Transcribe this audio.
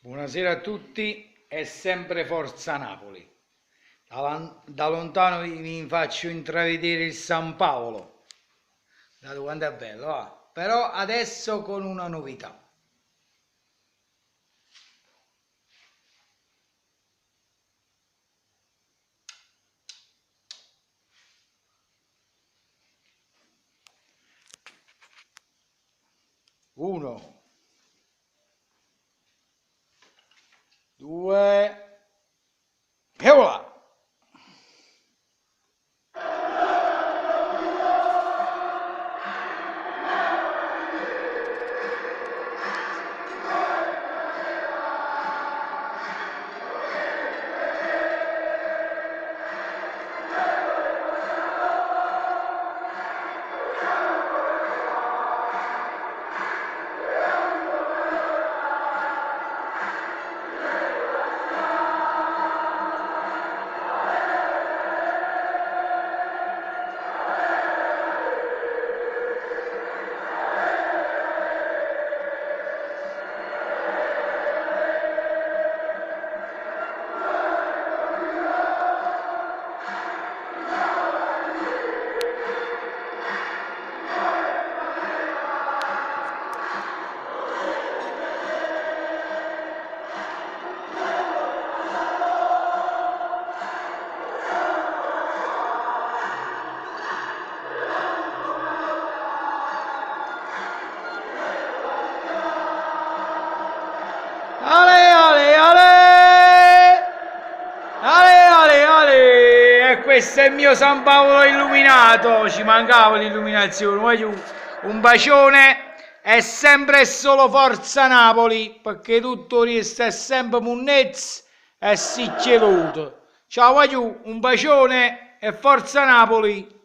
Buonasera a tutti, è sempre Forza Napoli. Da lontano vi faccio intravedere il San Paolo. Guardate quanto è bello, va. Però adesso con una novità. Uno, due, e voilà! Ale, ale, ale! Ale, ale, ale! E questo è il mio San Paolo illuminato! Ci mancava l'illuminazione, voglio un bacione! È sempre e solo Forza Napoli, perché tutto il resto è sempre munnezz e si celuto. Ciao, voglio un bacione e Forza Napoli!